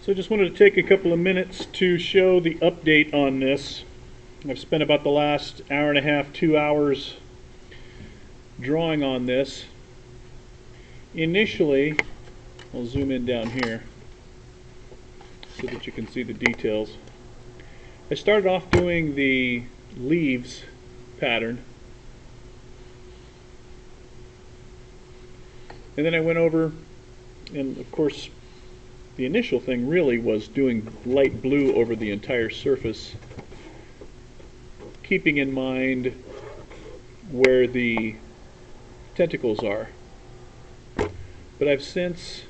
So I just wanted to take a couple of minutes to show the update on this. I've spent about the last hour and a half, 2 hours drawing on this. Initially, I'll zoom in down here so that you can see the details. I started off doing the leaves pattern, and then I went over, and of course the initial thing really was doing light blue over the entire surface, keeping in mind where the tentacles are. But I've since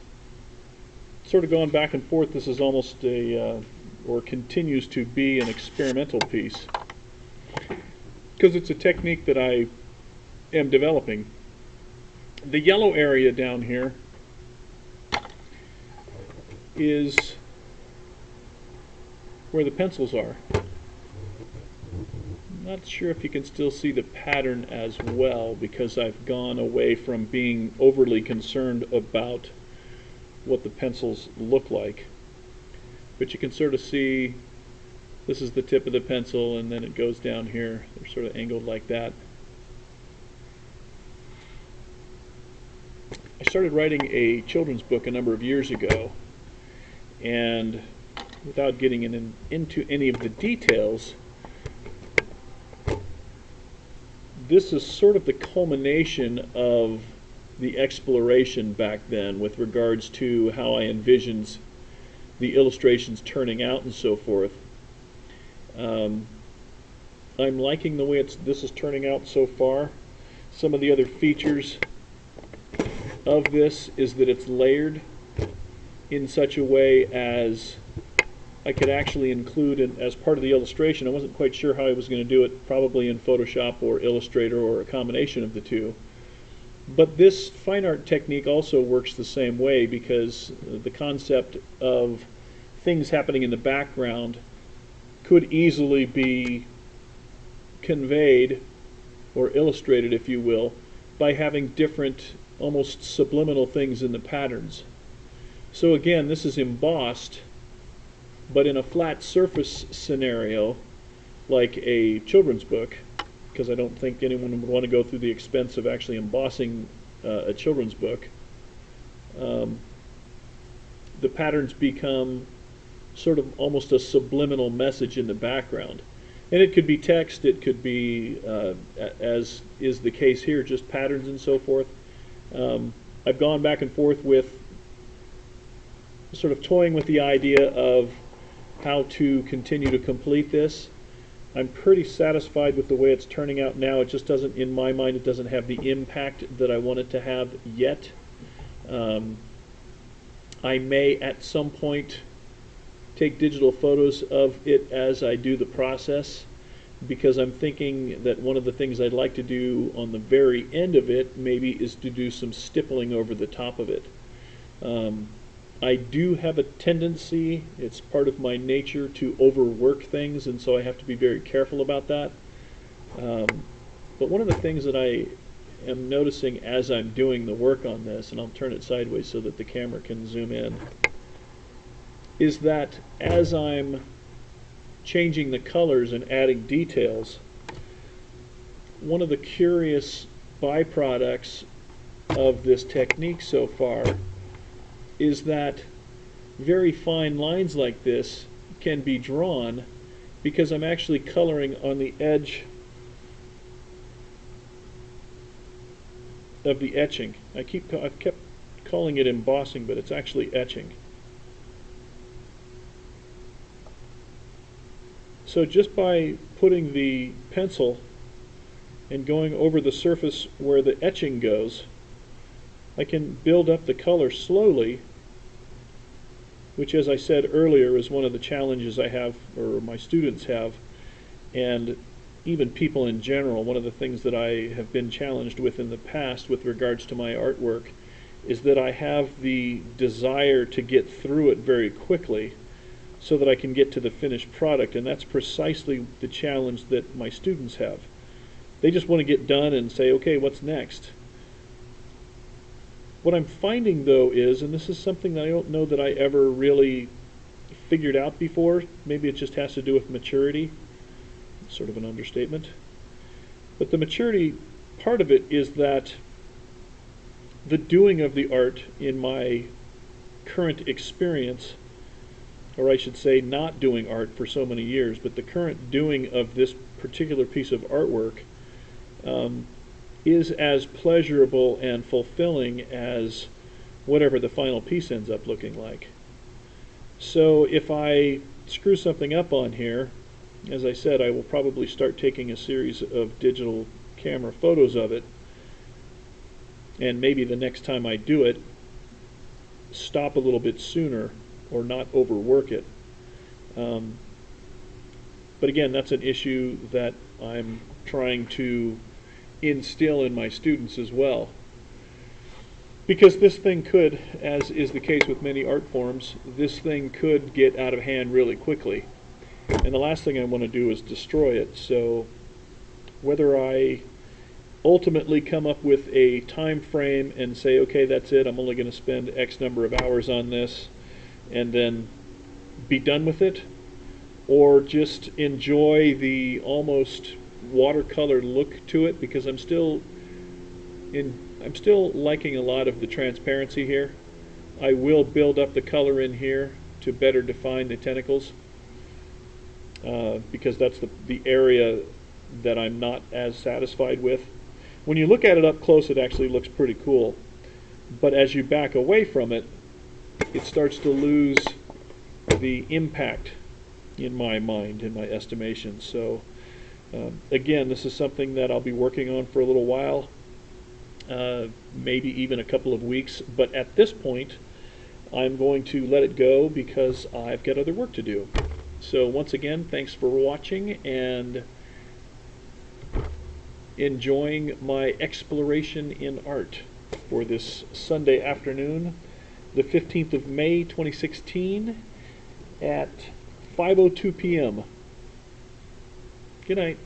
sort of gone back and forth. This is almost or continues to be an experimental piece, because it's a technique that I am developing. The yellow area down here is where the pencils are. I'm not sure if you can still see the pattern as well, because I've gone away from being overly concerned about what the pencils look like. But you can sort of see this is the tip of the pencil, and then it goes down here. They're sort of angled like that. I started writing a children's book a number of years ago, and without getting into any of the details, this is sort of the culmination of the exploration back then with regards to how I envisioned the illustrations turning out and so forth. I'm liking the way this is turning out so far. Some of the other features of this is that it's layered in such a way as I could actually include as part of the illustration. I wasn't quite sure how I was going to do it, probably in Photoshop or Illustrator or a combination of the two. But this fine art technique also works the same way, because the concept of things happening in the background could easily be conveyed or illustrated, if you will, by having different, almost subliminal things in the patterns. So again, this is embossed, but in a flat surface scenario, like a children's book, because I don't think anyone would want to go through the expense of actually embossing a children's book. The patterns become sort of almost a subliminal message in the background. And it could be text, it could be, as is the case here, just patterns and so forth. I've gone back and forth with sort of toying with the idea of how to continue to complete this. I'm pretty satisfied with the way it's turning out now. It just doesn't, in my mind, it doesn't have the impact that I want it to have yet. I may at some point take digital photos of it as I do the process, because I'm thinking that one of the things I'd like to do on the very end of it maybe is to do some stippling over the top of it. I do have a tendency, it's part of my nature, to overwork things, and so I have to be very careful about that. But one of the things that I am noticing as I'm doing the work on this, and I'll turn it sideways so that the camera can zoom in, is that as I'm changing the colors and adding details, one of the curious byproducts of this technique so far is that very fine lines like this can be drawn because I'm actually coloring on the edge of the etching. I've kept calling it embossing, but it's actually etching. So just by putting the pencil and going over the surface where the etching goes, I can build up the color slowly, which, as I said earlier, is one of the challenges I have, or my students have, and even people in general. One of the things that I have been challenged with in the past with regards to my artwork is that I have the desire to get through it very quickly so that I can get to the finished product, and that's precisely the challenge that my students have. They just want to get done and say, okay, what's next? What I'm finding, though, is, and this is something that I don't know that I ever really figured out before. Maybe it just has to do with maturity. Sort of an understatement. But the maturity part of it is that the doing of the art in my current experience, or I should say not doing art for so many years, but the current doing of this particular piece of artwork is as pleasurable and fulfilling as whatever the final piece ends up looking like. So if I screw something up on here, as I said, I will probably start taking a series of digital camera photos of it, and maybe the next time I do it, stop a little bit sooner or not overwork it. But again, that's an issue that I'm trying to instill in my students as well. Because this thing could, as is the case with many art forms, this thing could get out of hand really quickly. And the last thing I want to do is destroy it. So whether I ultimately come up with a time frame and say, okay, that's it, I'm only going to spend X number of hours on this, and then be done with it, or just enjoy the almost watercolor look to it, because I'm still liking a lot of the transparency here. I will build up the color in here to better define the tentacles, because that's the area that I'm not as satisfied with. When you look at it up close, it actually looks pretty cool, but as you back away from it, it starts to lose the impact in my mind, in my estimation. So again, this is something that I'll be working on for a little while, maybe even a couple of weeks, but at this point I'm going to let it go because I've got other work to do. So once again, thanks for watching and enjoying my exploration in art for this Sunday afternoon, the 15th of May 2016 at 5:02 p.m. Good night.